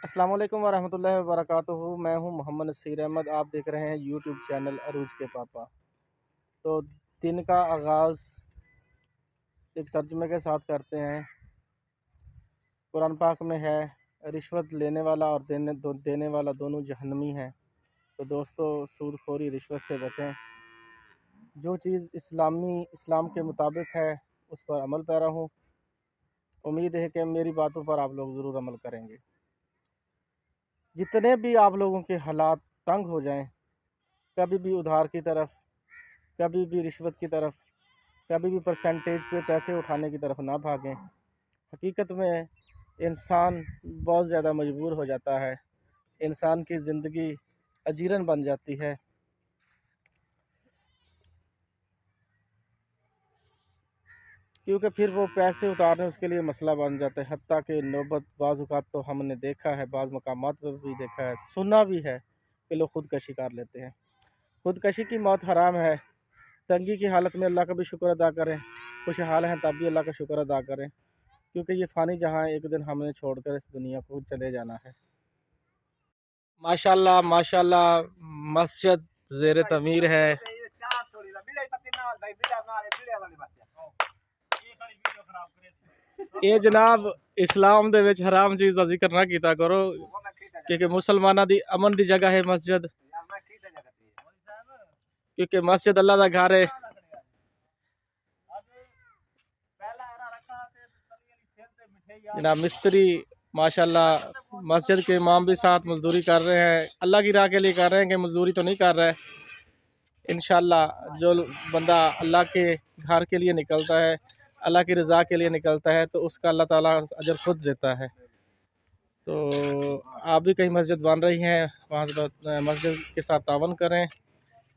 अस्सलाम वालेकुम वरहमतुल्लाहि वबरकातुहू। मैं हूं मोहम्मद नसीर अहमद। आप देख रहे हैं यूट्यूब चैनल अरूज के पापा। तो दिन का आगाज़ एक तर्जुमे के साथ करते हैं। कुरान पाक में है, रिश्वत लेने वाला और देने वाला दोनों जहन्नमी हैं। तो दोस्तों, सूदखोरी रिश्वत से बचें। जो चीज़ इस्लाम के मुताबिक है उस पर अमल पैरा हूँ। उम्मीद है कि मेरी बातों पर आप लोग ज़रूर अमल करेंगे। जितने भी आप लोगों के हालात तंग हो जाएं, कभी भी उधार की तरफ, कभी भी रिश्वत की तरफ, कभी भी परसेंटेज पे पैसे उठाने की तरफ ना भागें। हकीकत में इंसान बहुत ज़्यादा मजबूर हो जाता है, इंसान की ज़िंदगी अजीरन बन जाती है। क्योंकि फिर वो पैसे उतारने उसके लिए मसला बन जाता है। हत्ता कि नौबत बाज़ औक़ात तो हमने देखा है, बाज़ मकामात पर भी देखा है, सुना भी है कि लोग ख़ुदकशी कर लेते हैं। ख़ुदकशी की मौत हराम है। तंगी की हालत में अल्लाह का भी शुक्र अदा करें, खुशहाल हैं तब भी अल्लाह का शुक्र अदा करें, क्योंकि ये फ़ानी जहाँ एक दिन हमने छोड़कर इस दुनिया को चले जाना है। माशाल्लाह माशाल्लाह, मस्जिद ज़ेर तमीर है। ये जनाब इस्लाम दे विच हराम चीज़ दा जिक्र ना कीता करो, क्योंकि मुसलमाना दी अमन दी जगह है मस्जिद, क्योंकि मस्जिद अल्लाह दा घर है। जनाब मिस्त्री माशाल्लाह मस्जिद के इमाम भी साथ मजदूरी कर रहे हैं, अल्लाह की राह के लिए कर रहे हैं कि मजदूरी तो नहीं कर रहे हैं। इंशाल्लाह जो बंदा अल्लाह के घर के लिए निकलता है, अल्लाह की रज़ा के लिए निकलता है, तो उसका अल्लाह ताला अजर खुद देता है। तो आप भी कहीं मस्जिद बन रही हैं, वहाँ मस्जिद के साथ तावन करें।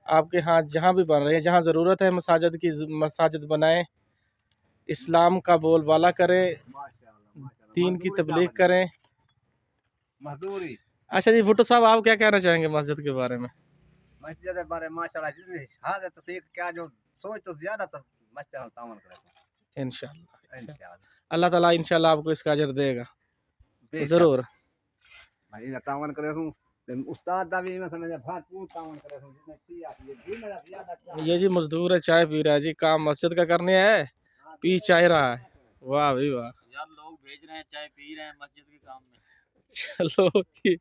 आपके यहाँ जहाँ भी बन रही है, जहाँ ज़रूरत है मसाजिद की, मसाजिद बनाएं, इस्लाम का बोलबाला करें, दीन की तबलीग करें। मजदूरी। अच्छा जी, भुट्टो साहब आप क्या कहना चाहेंगे मस्जिद के बारे में? मस्जिद के बारे में माशाल्लाह जितनी हालत तौफीक क्या जो सोच तो ज्यादा तो मस्जिद हम तामन करे इंशाल्लाह इंशाल्लाह अल्लाह ताला इंशाल्लाह आपको इसका अजर देगा ज़रूर। भाई ना तामन करे सु उस्ताद दा भी मैं समझ भरपूर तामन करे सु जितने सी आती है दिन में ज्यादा ये जी मजदूर है, चाय पी रहा है जी, काम मस्जिद का करने है, पी चाय रहा है। वाह भाई वाह यार, लोग भेज रहे हैं, चाय पी रहे हैं मस्जिद के काम में। चलो कि ये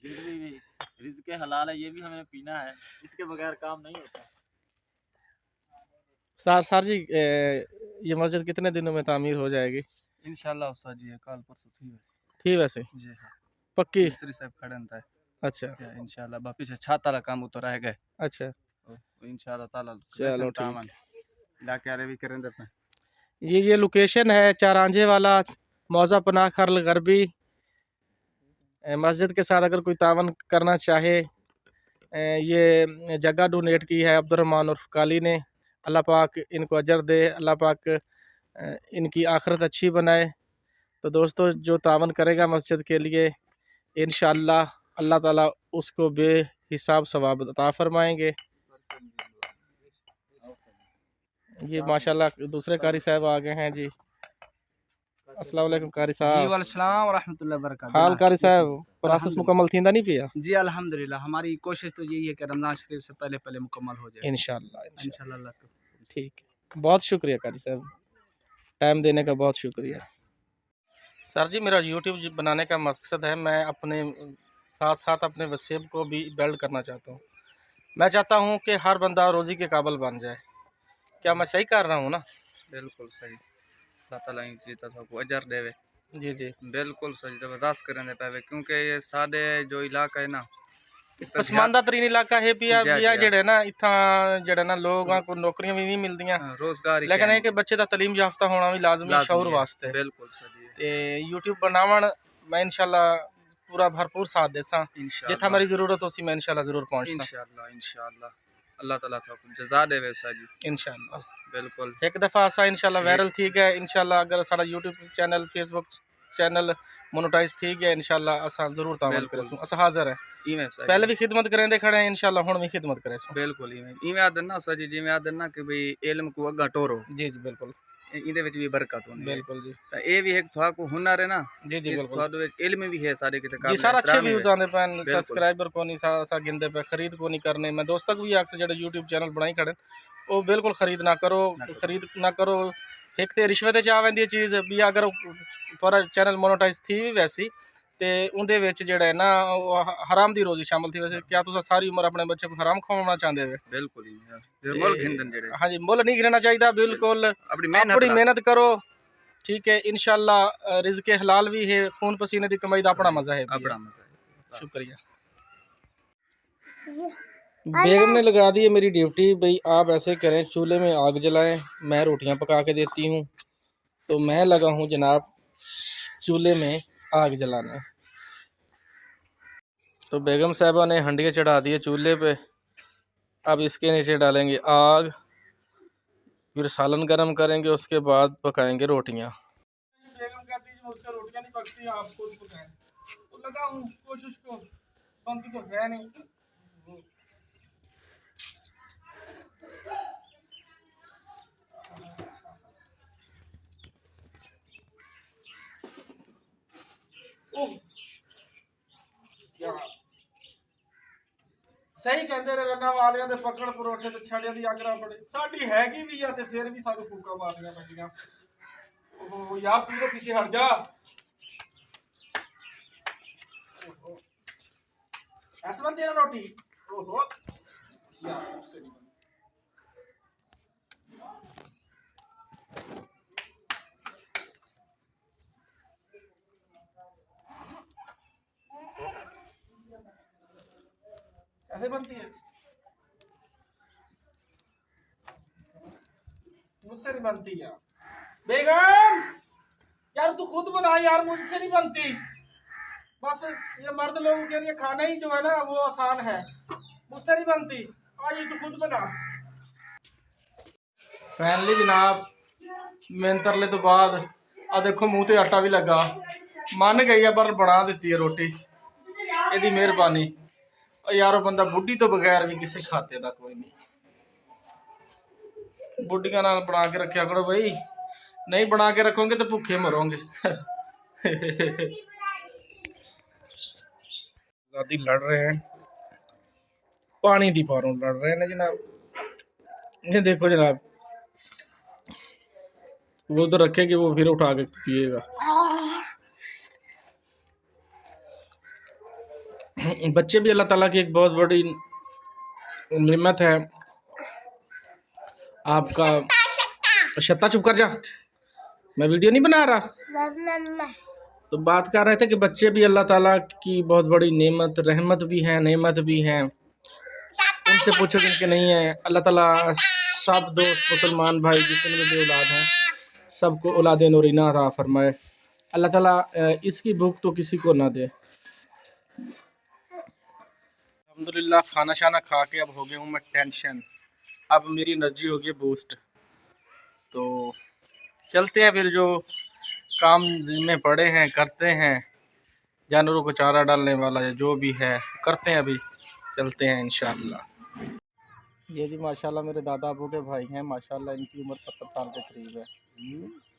भी रिज़्क़ के हलाल है, ये भी हमें पीना है, इसके बगैर काम नहीं होता। सर जी, ये मस्जिद कितने दिनों में तामीर हो जाएगी? इंशाल्लाह उस्ताद जी, कल परसों थी वैसे जी हाँ, पक्की? मिस्त्री साहब खड़े हैं। अच्छा इंशाल्लाह बाकी से छाता काम तो रह गए। अच्छा, इंशाल्लाह ताला चलो ठीक। इलाके वाले भी करें देते हैं। ये लोकेशन है चारांझे वाला, मौजा पनाह खरल गरबी। मस्जिद के साथ अगर कोई तावन करना चाहे, ये जगह डोनेट की है अब्दुर्रहमान उर्फ काली ने। अल्लाह पाक इनको अजर दे, अल्लाह पाक इनकी आखिरत अच्छी बनाए। तो दोस्तों, जो तावन करेगा मस्जिद के लिए, इंशाअल्लाह अल्लाह ताला उसको बेहिसाब सवाब अता फरमाएंगे। ये माशाल्लाह दूसरे कारी साहब आ गए हैं जी। अस्सलाम वालेकुम कारी जी साहब। वालेकुम रहमतुल्लाहि व बरकातहू। हाल कारी साहब, प्रोसेस मुकम्मल थींदा नहीं पिया? जी अल्हम्दुलिल्लाह, हमारी कोशिश तो यही है कि रमज़ान शरीफ से पहले पहले मुकम्मल हो जाए इंशाअल्लाह इंशाल्लाह अल्लाह का। ठीक है, बहुत शुक्रिया कारी साहब, टाइम देने का बहुत शुक्रिया। सर जी, मेरा यूट्यूब बनाने का मकसद है, मैं अपने साथ साथ अपने वसेब को भी बिल्ड करना चाहता हूँ। मैं चाहता हूँ कि हर बंदा रोज़ी के काबिल बन जाए। क्या मैं सही कर रहा हूँ ना? बिल्कुल सही, अल्लाह ताला इन चीज़ों सबको अजर देवे। जी जी, बिल्कुल सही ज़बरदस्त करें पावे, क्योंकि ये साडे जो इलाका है ना, पसमानदा तरीन इलाका है पिया जी बिया जी जेड़े ना इत्थां जेड़े ना लोगां को नौकरियां भी नहीं मिलदियां, रोजगार ही लेकिन क्या है कि बच्चे दा तलीम याफ्ता होना भी लाजमी है शऊर वास्ते। बिल्कुल सही है। ते यूट्यूब बनावन मैं इंशाल्लाह पूरा भरपूर साथ देसा, जिथा इंशाल्लाह मेरी ज़रूरत होसी मैं इंशाल्लाह ज़रूर पहुंचसा। इंशाल्लाह इंशाल्लाह अल्लाह ताला सबको जज़ा देवे सा जी। इंशाल्लाह बिल्कुल एक दफ़ा असा इंशाल्लाह वायरल थी गया। इंशाल्लाह अगर सारा YouTube channel Facebook channel monetize थी गया, इंशाल्लाह असा ज़रूर तावन करसू। असा हाज़िर है, इवें सा पहले भी खिदमत करेंदे खड़े हैं, इंशाल्लाह हुण भी खिदमत करेसू। बिल्कुल इवें इवें आदन ना सा जी, जिवें आदन ना कि भाई इल्म को अग्गा टोरो। जी जी बिल्कुल। ਇਹਦੇ ਵਿੱਚ ਵੀ ਬਰਕਤ ਹੁੰਦੀ ਹੈ। बिल्कुल जी ਤਾਂ ਇਹ ਵੀ ਇੱਕ ਤੁਹਾਨੂੰ ਹੁਨਰ ਹੈ ਨਾ जी जी बिल्कुल ਤੁਹਾਡੇ ਵਿੱਚ ਇਲਮ ਵੀ ਹੈ ਸਾਰੇ ਕਿਤੇ जी सर अच्छे व्यूज आते पे बिल्कुल। सब्सक्राइबर को नहीं सा गिनते पे खरीद को नहीं करने मैं दोस्तों को भी आख जो यूट्यूब चैनल बनाई खड़े वो बिल्कुल खरीद ना करो खरीद ना करो एक तो रिश्वत च आ वेंदी चीज़ भी अगर थोड़ा चैनल मोनोटाइज थी भी वैसी ते उनदे विच जेड़ा है ना हराम दी रोजी शामिल थी वैसे क्या तुम सारी उम्र अपने बच्चे को हराम खवाना चाहते हो ਬਿਲਕੁਲ ਹੀ ਮੁੱਲ ਗਿੰਦਨ ਜਿਹੜੇ हाँ जी मुल नहीं गिरना चाहिए बिल्कुल ਆਪਣੀ अपनी मेहनत करो ठीक है इंशाल्लाह रिज़्क़ हलाल भी है खून पसीने की कमाई का अपना मजा है भी है। ਆਪਣਾ ਮਜ਼ਾ शुक्रिया बेगम ने लगा दी है मेरी ड्यूटी भाई आप ऐसे करें चूल्हे में आग जलाएं मैं रोटियां पका के देती हूँ तो मैं लगा हूँ जनाब चूल्हे में आग जलाने तो बेगम साहबा ने हंडिया चढ़ा दिए चूल्हे पे अब इसके नीचे डालेंगे आग फिर सालन गरम करेंगे उसके बाद पकाएंगे रोटियां बेगम कहती है मुझसे रोटियां नहीं पकती आप खुद पकाएं तो लगा हूँ कोशिश को बनती तो है नहीं क्या ਸਹੀ ਕਹਿੰਦੇ ਨੇ ਰੰਨਾ ਵਾਲਿਆਂ ਦੇ ਪਕੜ ਪਰੋਠੇ ਤੇ ਛੜਿਆਂ ਦੀ ਆਗਰਾ ਬੜੇ ਸਾਡੀ ਹੈਗੀ ਵੀ ਆ ਤੇ ਫਿਰ ਵੀ ਸਾਨੂੰ ਫੂਕਾ ਮਾਰਨੀਆਂ ਪੈਂਦੀਆਂ ਉਹ ਯਾਰ ਤੂੰ ਤਾਂ ਪਿੱਛੇ ਹਟ ਜਾ ਐਸ ਬੰਦੇ ਨਾ ਰੋਟੀ ਓਹੋ ਯਾਰ ਉਸੇ ਨਹੀਂ कैसे बनती है मुझसे नहीं बनती यार बेगम यार तू खुद बना यार मुझसे नहीं बनती बस ये मर्द लोगों के लिए खाना ही जो है ना वो आसान है मुझसे नहीं बनती आज तू खुद बना फाइनली जनाब मेहनत तरले तो बाद आ देखो मुंह ते आटा भी लगा मन गई है पर बना दी है रोटी यदी मेहरबानी यारो बंदा बुढ़ी तो बगैर भी किसी खाते का कोई नहीं बुढ़िया नाल बना के रखा करो भाई नहीं बना के रखोगे तो भूखे मरोगे आजादी लड़ रहे हैं पानी दी पारों लड़ रहे हैं जनाब ये देखो जनाब वो तो रखेगी वो फिर उठा के पिएगा बच्चे भी अल्लाह ताला की एक बहुत बड़ी निम्मत है आपका शत्ता चुप कर जा मैं वीडियो नहीं बना रहा तो बात कर रहे थे कि बच्चे भी अल्लाह ताला की बहुत बड़ी नेमत रहमत भी है नेमत भी है उनसे पूछो जिनके नहीं है अल्लाह ताला सब दोस्त मुसलमान भाई जितने भी औलाद हैं सबको औलाद नूरीना अता फरमाए अल्लाह ताला इसकी भूख तो किसी को ना दे अल्हम्दुलिल्लाह खाना शाना खा के अब हो गया हूँ मैं टेंशन अब मेरी एनर्जी हो गई बूस्ट तो चलते हैं फिर जो काम में पड़े हैं करते हैं जानवरों को चारा डालने वाला या जो भी है करते हैं अभी चलते हैं इंशाअल्लाह ये जी माशाल्लाह मेरे दादा अबू के भाई हैं माशाल्लाह इनकी उम्र 70 साल के करीब है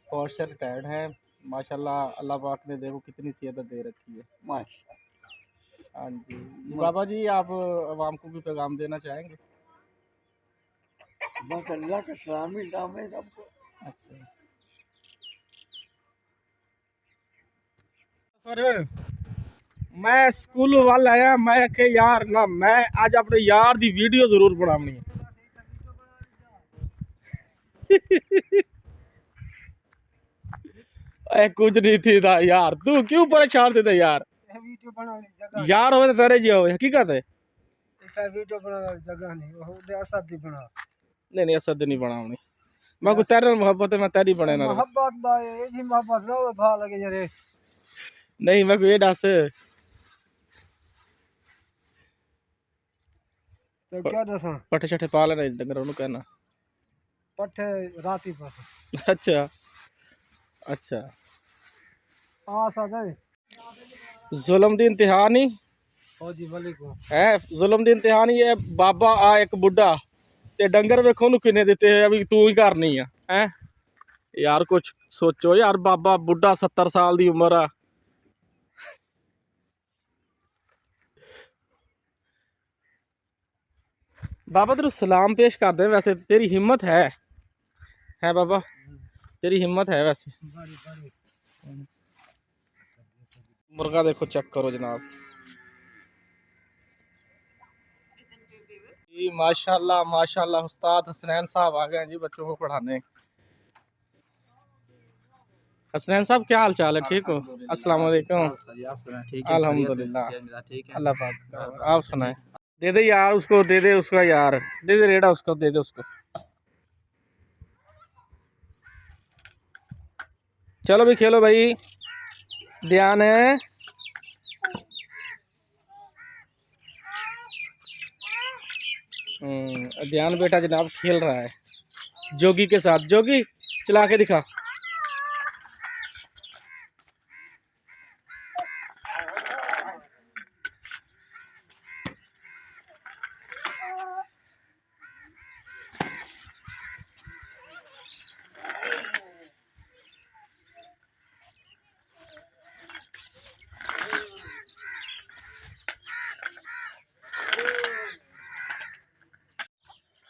फौज से रिटायर्ड है माशाल्लाह अल्लाह पाक ने देखो कितनी सेहत दे रखी है माशा हाँ जी बाबा जी आप आवाम को भी पैगाम देना चाहेंगे बस अल्लाह का सलाम ही सलाम है सबको अच्छा मैं स्कूल वाल आया मैं के यार ना मैं आज अपने यार दी वीडियो जरूर बनानी है कुछ नहीं थी था यार तू क्यों परेशान थे यार वीडियो बनाने जगह यार हो तेरे जी हो हकीकत है वीडियो बनाने जगह नहीं वो असद ही बना नहीं असद नहीं बनावनी मैं को तेरे मोहब्बत है मैं तेरी बने ना मोहब्बत भाई ये जी मोहब्बत रो भा लगे जरे नहीं मैं को ये दस तो क्या दसा पट्ठे छठे पा लेना डंगर उन्होंने कहना पट्ठे राती पर अच्छा अच्छा आ सके जुल्म दी इंतहा नहीं फौजी वाली को है जुल्म दी इंतहा नहीं है बाबा आ एक बुढ़ा ते डंगर वेखो नु किने दिते अभी तू ही घर नहीं है यार कुछ सोचो यार, बाबा बुढ़ा 70 साल दी उम्र आ। बाबा तेरू सलाम पेश कर दे, वैसे तेरी हिम्मत है बाबा, तेरी हिम्मत है वैसे। मुर्गा देखो, चेक करो जनाब जी, माशाल्लाह माशाल्लाह। उस्ताद हसनैन साहब आ गए हैं जी बच्चों को पढ़ाने। हसनैन साहब क्या हाल चाल है, ठीक हो? अस्सलाम वालेकुम। अल्हम्दुलिल्लाह, अल्लाह पाक। आप सुनाए? दे दे यार उसको, दे दे उसका यार, दे दे रेड़ा उसको, दे दे उसको। चलो भी खेलो भाई, ध्यान है। ध्यान बेटा जनाब खेल रहा है जोगी के साथ। जोगी चला के दिखा।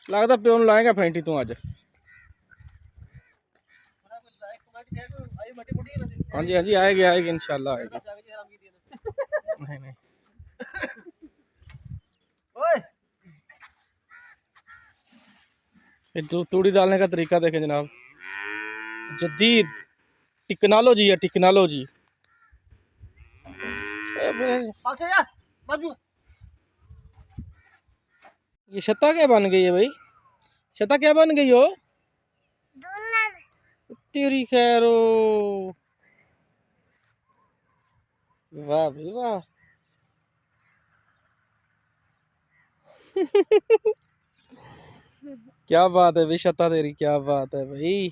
लगता प्यो नूं लाएगा फेंटी तू अज। हाँ जी हाँ जी, आएगी आएगी इंशाल्लाह आएगी। नहीं नहीं, ये तूड़ी डालने का तरीका देखें जनाब, जदीद टेक्नोलॉजी है, टेक्नोलॉजी। ये छत्ता क्या बन गई है भाई? छत्ता क्या बन गई हो? तेरी खैर हो। वाह भाई वाह। क्या बात है भाई, छत्ता तेरी क्या बात है भाई।